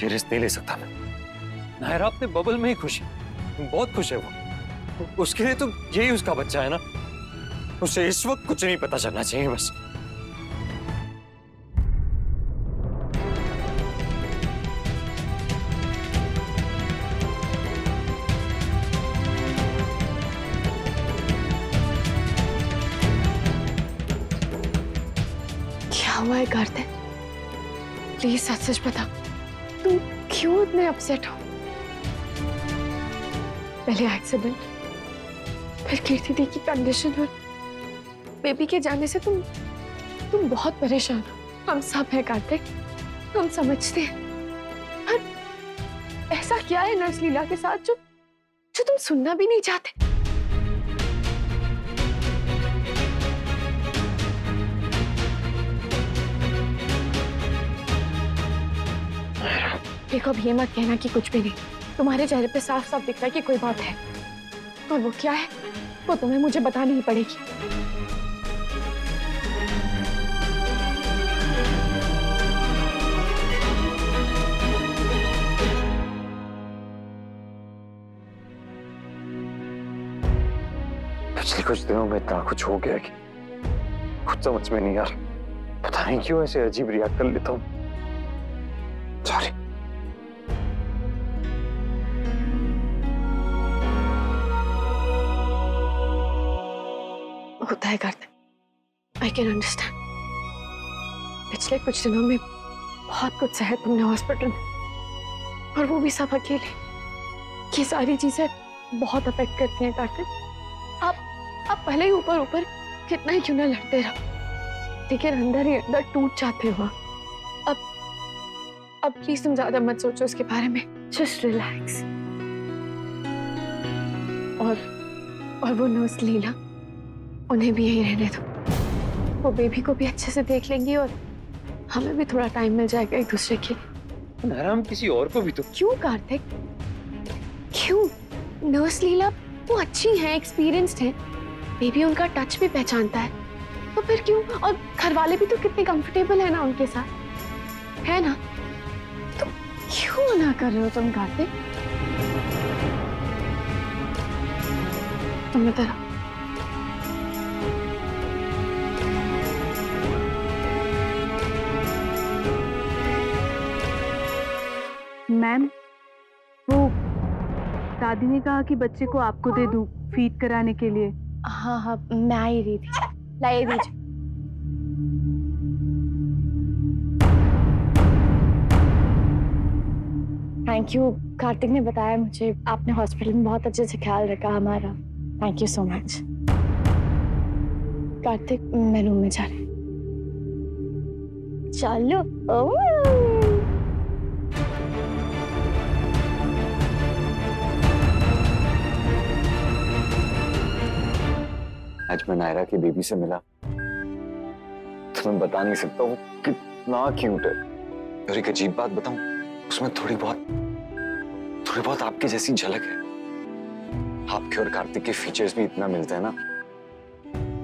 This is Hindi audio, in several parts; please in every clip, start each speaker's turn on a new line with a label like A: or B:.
A: ये रिस्क नहीं ले सकता मैं। नायरा अपने बबल में ही खुश है, बहुत खुश है वो। उसके लिए तो यही उसका बच्चा है ना। उसे इस वक्त कुछ नहीं पता चलना चाहिए बस।
B: क्या हुआ है कार्तिक? प्लीज सच सच बता, तुम क्यों इतने अपसेट हो? पहले एक्सीडेंट, फिर कीर्ति दी की कंडीशन और बेबी के जाने से तुम बहुत परेशान हो। हम सब हैं कार्तिक, हम समझते हैं। पर ऐसा क्या है नर्स लीला के साथ जो तुम सुनना भी नहीं चाहते? देखो अब ये मत कहना कि कुछ भी नहीं। तुम्हारे चेहरे पे साफ साफ दिख रहा है कि कोई बात है, और वो क्या है वो तुम्हें मुझे बतानी ही पड़ेगी।
A: पिछले कुछ दिनों में इतना कुछ हो गया कि कुछ समझ में नहीं आ रहा। पता नहीं क्यों ऐसे अजीब रिएक्ट कर लेता हूँ। सॉरी।
B: होता है कार्तिक, आई कैन अंडरस्टैंड। पिछले कुछ दिनों में बहुत कुछ सहा तुमने हॉस्पिटल में, और वो भी सब अकेले। ये सारी चीजें बहुत अफेक्ट करती हैं कार्तिक। आप भले ही ऊपर ऊपर कितना ही क्यों ना लड़ते रहो, लेकिन अंदर ही अंदर टूट जाते हो। अब प्लीज तुम ज्यादा मत सोचो उसके बारे में, जस्ट रिलैक्स। और वो नर्स लीला, उन्हें भी यही रहने दो। वो बेबी को भी अच्छे से देख लेंगी और हमें भी थोड़ा टाइम मिल जाएगा एक दूसरे के लिए।
A: नायरा, हम किसी और को भी तो।
B: क्यों कार्तिक, क्यों? नर्स लीला वो अच्छी हैं, एक्सपीरियंस्ड हैं, बेबी उनका टच भी पहचानता है, तो फिर क्यों? और घर वाले भी तो कितने कंफर्टेबल है ना उनके साथ, है ना? तो क्यों मना कर रहे हो तुम कार्तिक? तुम इधर आओ।
C: मैम, वो दादी ने कहा कि बच्चे को आपको दे दूं फीड कराने के लिए।
B: हाँ हाँ, मैं आ ही रही थी। लाइए दीजिए। थैंक यू, कार्तिक ने बताया मुझे आपने हॉस्पिटल में बहुत अच्छे से ख्याल रखा हमारा। Thank you so much. Kartik, मैं रूम में जा रही हूँ। चलो।
A: आज मैं नायरा की बेबी से मिला तो मैं बता नहीं सकता वो कितना क्यूट है। और एक अजीब बात बताऊं, उसमें थोड़ी बहुत आपकी जैसी झलक है। आपके और कार्तिक के फीचर्स भी इतना मिलते हैं ना।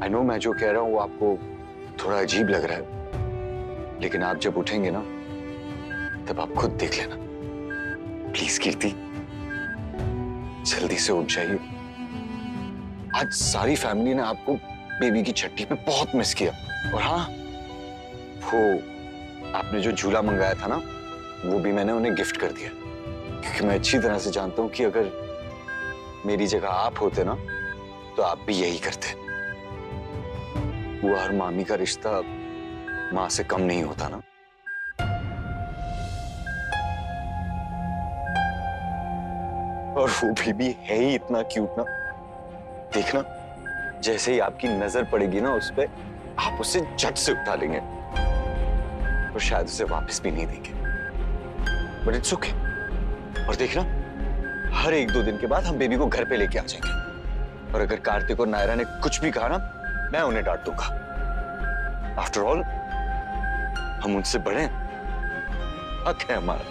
A: आई नो मैं जो कह रहा हूँ वो आपको थोड़ा अजीब लग रहा है, लेकिन आप जब उठेंगे ना तब आप खुद देख लेना। प्लीज कीर्ति, जल्दी से उठ जाइए। आज सारी फैमिली ने आपको बेबी की छठी पे बहुत मिस किया। और हाँ, वो आपने जो झूला मंगाया था ना, वो भी मैंने उन्हें गिफ्ट कर दिया, क्योंकि मैं अच्छी तरह से जानता हूँ कि अगर मेरी जगह आप होते ना तो आप भी यही करते। बुआ और मामी का रिश्ता माँ से कम नहीं होता ना। और वो बेबी है ही इतना क्यूट ना। देखना, जैसे ही आपकी नजर पड़ेगी ना उस पे, आप उसे झट से उठा लेंगे और शायद उसे वापस भी नहीं देंगे। But it's okay. और देखना, हर 1-2 दिन के बाद हम बेबी को घर पे लेके आ जाएंगे। और अगर कार्तिक और नायरा ने कुछ भी कहा ना, मैं उन्हें डांट दूंगा। आफ्टर ऑल हम उनसे बड़े हैं, हक है हमारा।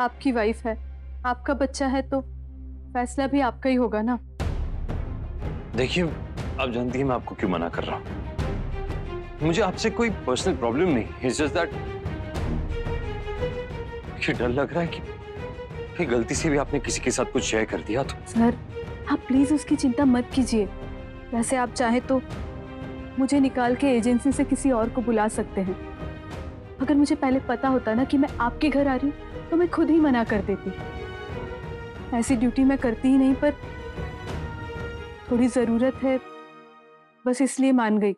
C: आपकी वाइफ है, आपका बच्चा है, तो फैसला भी आपका ही होगा ना।
A: देखिए, आप जानती हैं मैं आपको क्यों मना कर रहा हूं।
D: मुझे आपसे कोई पर्सनल प्रॉब्लम नहीं, इट्स जस्ट दैट मुझे डर लग रहा है कि गलती से भी आपने किसी के साथ कुछ शेयर कर दिया तो।
C: सर आप प्लीज उसकी चिंता मत कीजिए। वैसे आप चाहे तो मुझे निकाल के एजेंसी से किसी और को बुला सकते हैं। अगर मुझे पहले पता होता ना कि मैं आपके घर आ रही हूँ तो मैं खुद ही मना कर देती। ऐसी ड्यूटी मैं करती ही नहीं, पर थोड़ी जरूरत है बस इसलिए मान गई,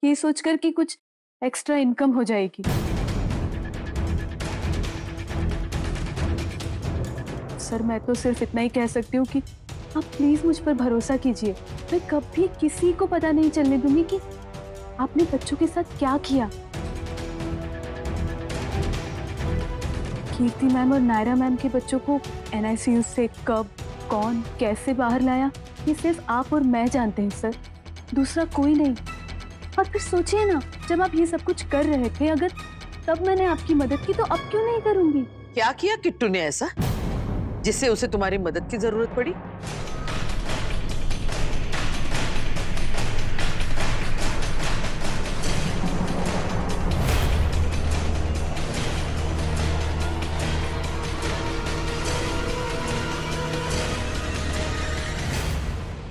C: ये सोचकर कि कुछ एक्स्ट्रा इनकम हो जाएगी। सर मैं तो सिर्फ इतना ही कह सकती हूँ कि आप प्लीज मुझ पर भरोसा कीजिए। मैं कभी किसी को पता नहीं चलने दूंगी कि आपने बच्चों के साथ क्या किया। कीर्ति मैम और नायरा मैम के बच्चों को NICU से कब, कौन, कैसे बाहर लाया, ये सिर्फ आप और मैं जानते हैं सर, दूसरा कोई नहीं। और फिर सोचिए ना, जब आप ये सब कुछ कर रहे थे, अगर तब मैंने आपकी मदद की तो अब क्यों नहीं करूंगी।
E: क्या किया किट्टू ने ऐसा जिससे उसे तुम्हारी मदद की जरूरत पड़ी?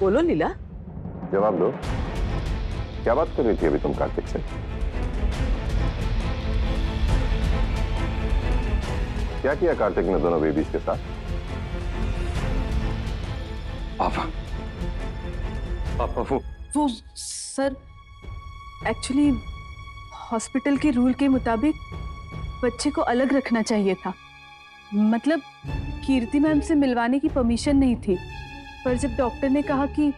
E: बोलो लीला।
F: जवाब दो, क्या बात कर रही थी अभी तुम कार्तिक से? क्या किया कार्तिक ने दोनों बेबीज के साथ?
D: पापा
C: वो सर एक्चुअली हॉस्पिटल के रूल के मुताबिक बच्चे को अलग रखना चाहिए था। मतलब कीर्ति मैम से मिलवाने की परमिशन नहीं थी, पर जब डॉक्टर ने कहा कि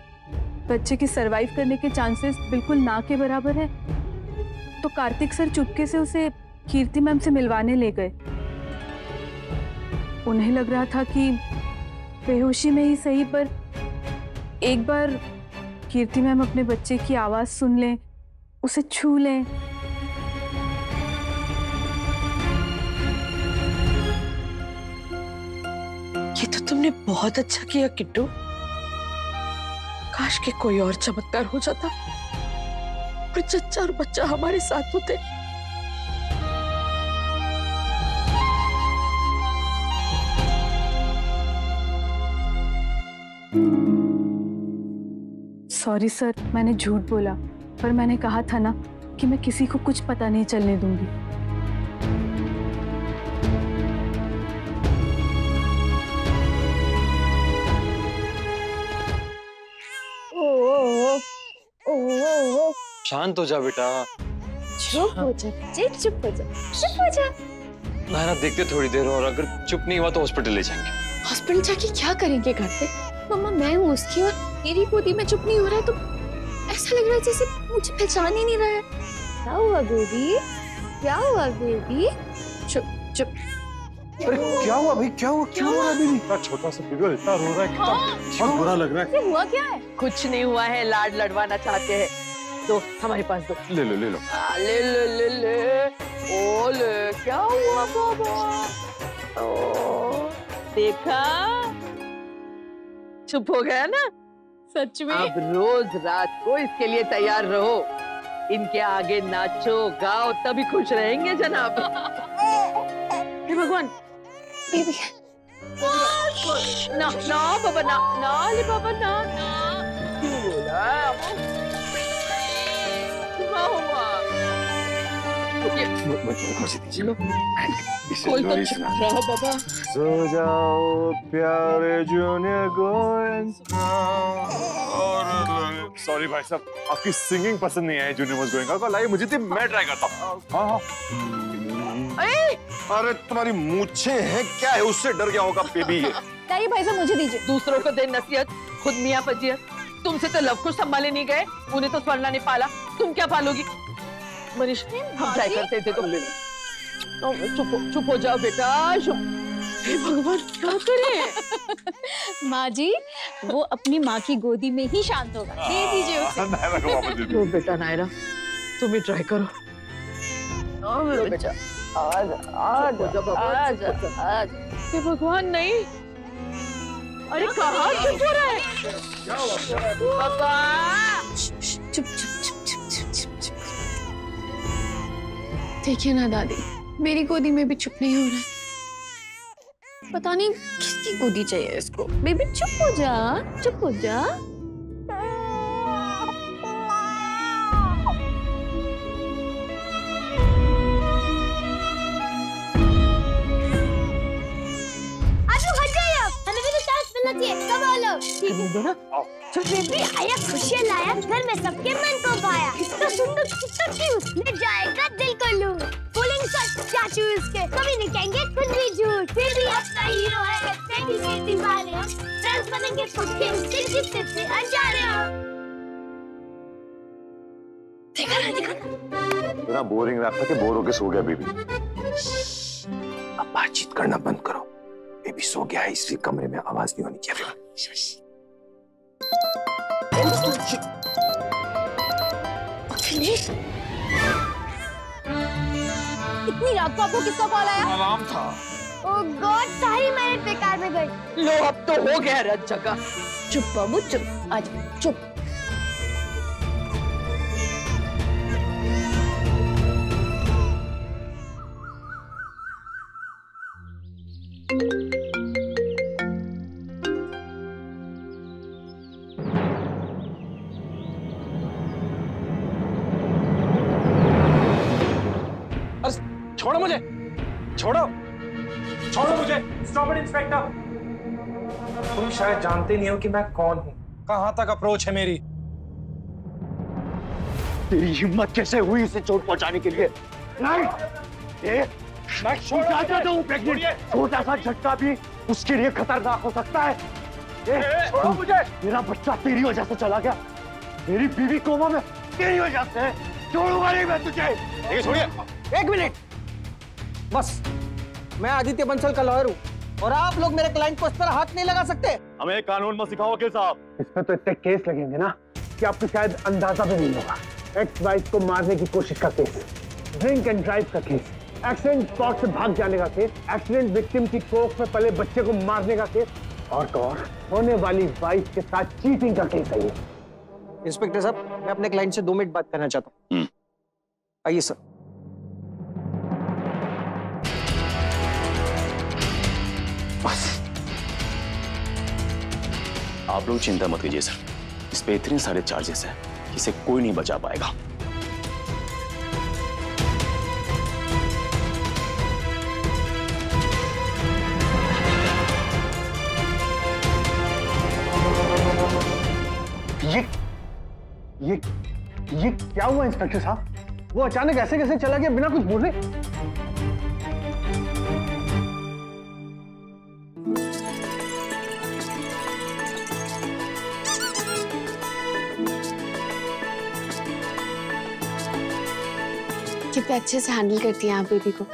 C: बच्चे के सरवाइव करने के चांसेस बिल्कुल ना के बराबर है, तो कार्तिक सर चुपके से उसे कीर्ति मैम से मिलवाने ले गए। उन्हें लग रहा था कि बेहोशी में ही सही, पर एक बार कीर्ति मैम अपने बच्चे की आवाज सुन लें, उसे छू लें।
E: ये तो तुमने बहुत अच्छा किया किट्टू। काश के कोई और चमत्कार हो जाता और चच्चा और बच्चा हमारे साथ होते।
C: सॉरी सर, मैंने झूठ बोला, पर मैंने कहा था ना कि मैं किसी को कुछ पता नहीं चलने दूंगी।
D: शांत हो जा बेटा।
B: चुप हो जा बच्चे, चुप हो जा, चुप हो जा।
D: नायरा देखते थोड़ी देर और अगर चुप नहीं हुआ तो हॉस्पिटल ले जाएंगे।
B: हॉस्पिटल जाके क्या करेंगे घर पे? मम्मा मैं हूँ उसकी और मेरी गोदी में चुप नहीं हो रहा है तो ऐसा लग रहा है जैसे मुझे पहचान ही नहीं रहा है। क्या हुआ बेबी? क्या हुआ बेबी? चुप चुप।
F: अरे क्या हुआ भाई, क्या हुआ, क्या हुआ बेबी? इतना छोटा सा बेबी इतना रो रहा है, कितना बहुत बुरा लग रहा है।
B: हुआ क्या है?
E: कुछ नहीं हुआ है, लाड लड़वाना चाहते हैं तो हमारे पास दो।
F: ले लो ले लो।
E: ले ले ले ले। ओ ले, क्या हुआ बाबा? ओ देखा, चुप हो गया ना?
B: सच में?
E: अब रोज रात को इसके लिए तैयार रहो। इनके आगे नाचो गाओ तभी खुश रहेंगे जनाब। हे भगवान।
B: बेबी
E: ना ना बाबा ना ना ले बाबा ना ना। क्यों बोला? क्या हुआ? कोई तो चुप रहा बाबा।
F: सो जाओ प्यारे जूनियर गोयंग। सॉरी भाई साहब, आपकी सिंगिंग पसंद नहीं आई जूनियर वॉज गोइंग। लाइए मुझे थी, मैं ट्राई करता हूँ। हाँ अरे तुम्हारी मूछे हैं क्या है, उससे डर गया होगा बेबी।
B: लाइए भाई साहब मुझे दीजिए।
E: दूसरों को दे नसीहत, खुद मियाँ फजीहत। तुमसे तो लव कुश संभाले नहीं गए, उन्हें तो स्वर्णा ने पाला, तुम क्या पालोगी? मनीष हम ट्राई करते थे तो चुप हो जाओ बेटा। हे भगवान क्या करें?
G: माँ जी वो अपनी माँ की गोदी में ही शांत होगा, दे दीजिए उसे।
E: लो बेटा नायरा तुम ही ट्राई करो। लो बेटा आज हे भगवान नहीं। अरे कहाँ चुप हो रहा है? बाबा
B: चुप चुप चुप चुप चुप चुप चुप। देखिए ना दादी, मेरी गोदी में भी चुप नहीं हो रहा है। पता नहीं किसकी गोदी चाहिए इसको। बेबी चुप हो जा, चुप हो जा।
H: चल बेबी आया, खुशियाँ लाया, घर में सबके मन को पाया। कितना सुंदर, कितना क्यूट, ले जाएगा दिल को लूट। बोलेंगे सच क्या चूज के, कभी नहीं कहेंगे खुद भी झूठ। फिर भी अपना हीरो है, बेटी के दीवाने हम, फ्रेंड्स बनेंगे खुद के, उससे जिससे से अनजाने हम। देखा ना, देखा ना।
A: इतना बोरिंग रहा था कि बोर होके सो गया बेबी।
D: अब बातचीत करना बंद करो। बेबी सो गया है, इसलिए कमरे में आवाज नहीं होनी चाहिए।
H: इतनी रात को आपको किसका कॉल आया?
F: अलार्म था।
H: ओह गॉड, सारी मेरे बेकार में गई।
E: लो अब तो हो गया रत जगह।
H: चुप बाबू चुप, आज चुप।
F: छोड़ो मुझे, छोड़ो, छोड़ो मुझे। Stop it inspector. तुम शायद जानते नहीं हो कि मैं कौन हूँ, कहाँ तक अप्रोच है मेरी।
A: तेरी हिम्मत कैसे हुई इसे चोट पहुंचाने के लिए? नहीं, छोटा सा झटका भी उसके लिए खतरनाक हो सकता है। छोड़ो मुझे। मेरा बच्चा तेरी वजह से चला गया, मेरी बीवी कोमा में तेरी वजह से। छोड़ूंगा नहीं मैं तुझे।
I: छोड़िए, एक मिनट बस। मैं आदित्य बंसल का लॉयर हूँ और आप लोग मेरे क्लाइंट को इस तरह हाथ नहीं लगा सकते।
A: हमें कानून मत सिखाओ वकील साहब। इसमें तो इतने केस लगेंगे ना कि आपको शायद अंदाजा भी नहीं होगा। एक्स वाइफ को मारने की कोशिश का केस, ड्रिंक एंड ड्राइव का केस, एक्सीडेंट स्पॉट से भाग जाने का केस, एक्सीडेंट विक्टिम की कोख में पले बच्चे को मारने का केस, और होने वाली वाइफ के साथ चीटिंग का केस है ये।
I: इंस्पेक्टर साहब, मैं अपने क्लाइंट से 2 मिनट बात करना चाहता हूँ। आइए सर।
J: बस आप लोग चिंता मत कीजिए सर, इस पे इतने सारे चार्जेस हैं, इसे कोई नहीं बचा पाएगा।
A: ये क्या हुआ इंस्पेक्टर साहब? वो अचानक ऐसे कैसे चला गया बिना कुछ बोले?
B: कितने अच्छे से हैंडल करती हैं आप बेबी को।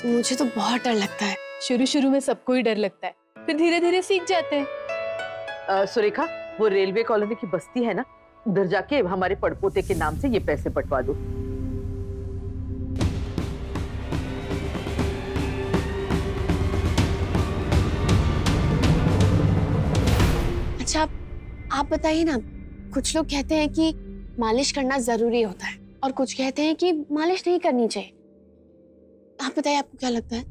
B: मुझे तो बहुत डर लगता है।
C: शुरू में सबको ही डर लगता है, फिर धीरे धीरे सीख जाते हैं।
E: सुरेखा, वो रेलवे कॉलोनी की बस्ती है ना, उधर जाके हमारे पड़पोते के नाम से ये पैसे बंटवा दो।
B: अच्छा आप बताइए ना, कुछ लोग कहते हैं कि मालिश करना जरूरी होता है और कुछ कहते हैं कि मालिश नहीं करनी चाहिए। आप बताइए, आपको क्या लगता है?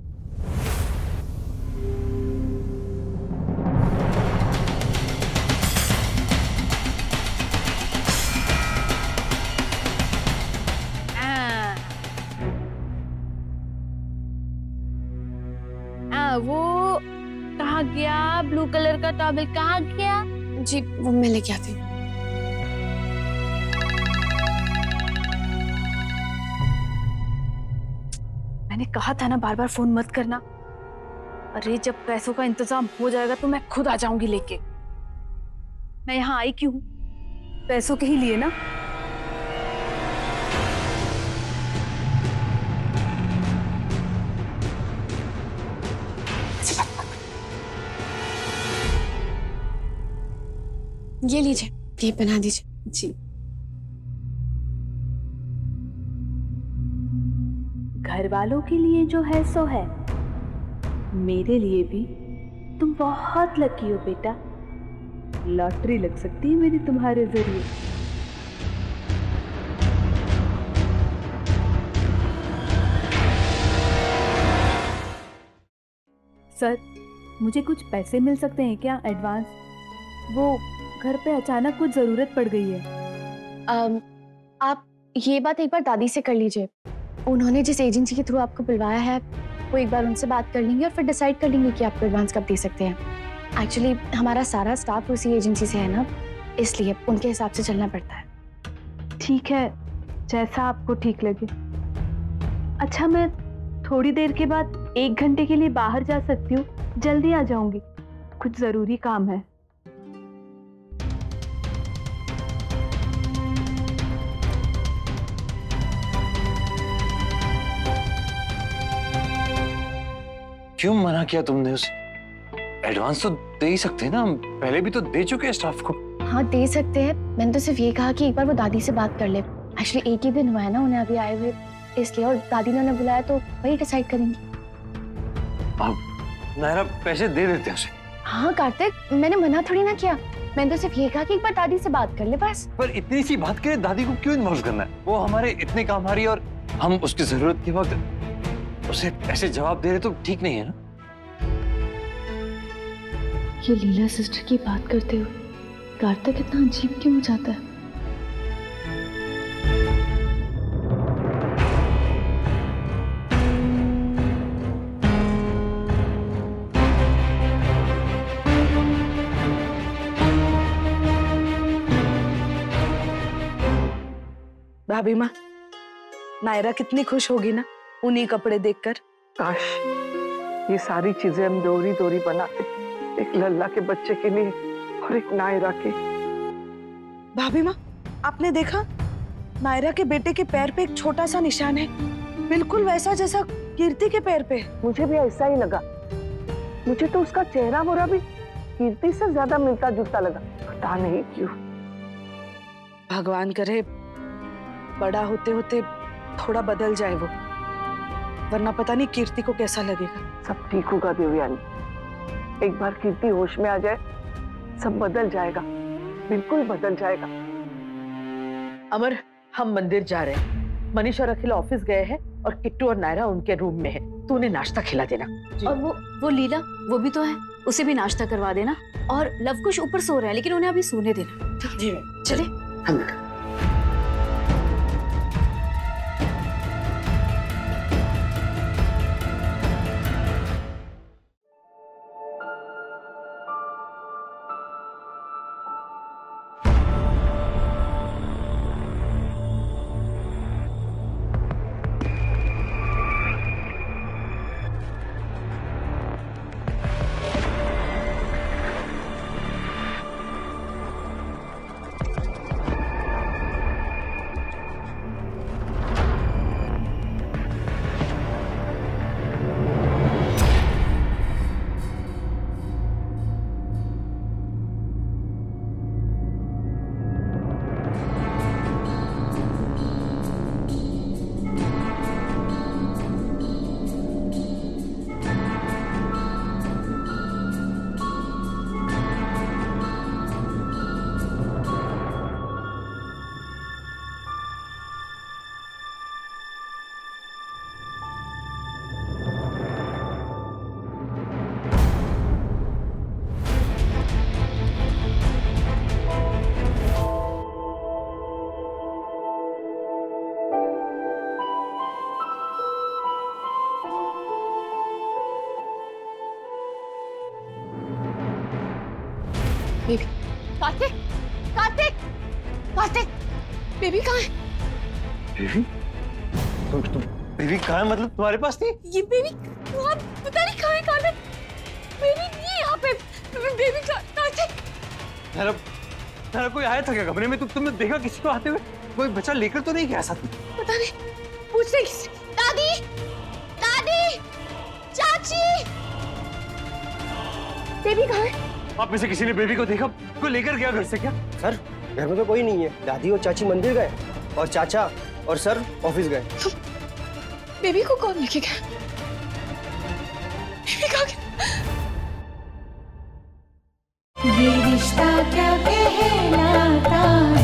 C: वो कहाँ गया? ब्लू कलर का टॉवल कहाँ गया?
B: जी वो मैं लेके आती हूँ।
C: मैंने कहा था ना बार बार फोन मत करना। अरे जब पैसों का इंतजाम हो जाएगा तो मैं खुद आ जाऊंगी लेके। मैं यहाँ आई क्यों हूँ? पैसों के ही लिए ना।
B: ये लीजिए, ये बना दीजिए। जी
C: घर वालों के लिए जो है सो है, मेरे लिए भी तुम बहुत लकी हो बेटा। लॉटरी लग सकती है मेरी तुम्हारे जरिए। सर, मुझे कुछ पैसे मिल सकते हैं क्या एडवांस? वो घर पे अचानक कुछ ज़रूरत पड़ गई है।
B: आप ये बात एक बार दादी से कर लीजिए। उन्होंने जिस एजेंसी के थ्रू आपको बुलवाया है वो एक बार उनसे बात कर लेंगे और फिर डिसाइड कर लेंगे कि आपको एडवांस कब दे सकते हैं। एक्चुअली हमारा सारा स्टाफ उसी एजेंसी से है ना, इसलिए उनके हिसाब से चलना पड़ता है।
C: ठीक है, जैसा आपको ठीक लगे। अच्छा, मैं थोड़ी देर के बाद 1 घंटे के लिए बाहर जा सकती हूँ? जल्दी आ जाऊंगी, कुछ ज़रूरी काम है।
D: क्यों मना किया तुमने उसे? एडवांस तो दे ही सकते हैं ना, हम पहले भी तो दे चुके हैं स्टाफ को।
B: हाँ दे सकते हैं, मैंने तो सिर्फ ये कहा कि एक बार वो दादी से बात कर ले। एक्चुअली एक ही दिन हुआ है ना उन्हें अभी आए हुए, इसलिए, और दादी ने उन्हें बुलाया तो वही डिसाइड करेंगी।
D: अब नायरा पैसे दे देते हैं उसे।
B: हाँ कार्तिक, मैंने मना थोड़ी ना किया, मैंने तो सिर्फ ये कहा कि एक बार दादी से बात कर ले बस।
D: पर इतनी सी बात के लिए दादी को क्यों इन्वॉल्व करना है? वो हमारे इतने काम आ रही है और हम उसकी जरूरत के वक्त उसे ऐसे जवाब दे रहे तो ठीक नहीं है ना।
C: ये लीला सिस्टर की बात करते हुए कार्तिक इतना अजीब क्यों हो जाता है?
K: भाभी माँ, नायरा कितनी खुश होगी ना उन्हीं कपड़े देखकर।
E: काश ये सारी चीजें हम दोरी दोरी बनाते, एक लल्ला के बच्चे के लिए और एक नायरा के। भाभी माँ, आपने देखा नायरा के बेटे के पैर पे एक छोटा सा निशान है, बिल्कुल वैसा जैसा कीर्ति के पैर पे। मुझे भी ऐसा ही लगा। मुझे तो उसका चेहरा मोरा भी कीर्ति से ज्यादा मिलता जुलता लगा, पता नहीं क्यों। भगवान करे बड़ा होते होते थोड़ा बदल जाए वो, वरना पता नहीं कीर्ति को कैसा लगेगा। सब ठीक होगा देवयानी, एक बार कीर्ति होश में आ जाए सब बदल जाएगा, बिल्कुल बदल जाएगा।
K: अमर, हम मंदिर जा रहे हैं। मनीष और अखिल ऑफिस गए हैं और किट्टू और नायरा उनके रूम में है। तू उन्हें नाश्ता खिला देना।
L: और वो लीला, वो भी तो है, उसे भी नाश्ता करवा देना। और लवकुश ऊपर सो रहा है, लेकिन उन्हें अभी सोने देना।
K: जी
L: चले।
K: अंदर।
B: बेबी, कार्तिक, कार्तिक, कार्तिक, बेबी कहाँ है?
D: बेबी? तुम बेबी कहाँ है? मतलब तुम्हारे पास नहीं?
B: ये बेबी वहाँ पता नहीं कहाँ है कार्तिक। बेबी नहीं है यहाँ पे। बेबी कार्तिक।
D: नायरा कोई आया था क्या कमरे में? तुमने देखा किसी को आते हुए? कोई बच्चा लेकर तो नहीं गया साथ में?
B: पता नहीं, पूछने किसी। दादी, दादी, चाची, बेबी कहाँ है?
D: आप में से किसी ने बेबी को देखा? कोई लेकर गया घर से क्या?
I: सर, घर में तो कोई नहीं है। दादी और चाची मंदिर गए और चाचा और सर ऑफिस गए।
B: बेबी को कौन लेके गया? बेबी कहाँ गया?
M: ये रिश्ता क्या कहलाता है।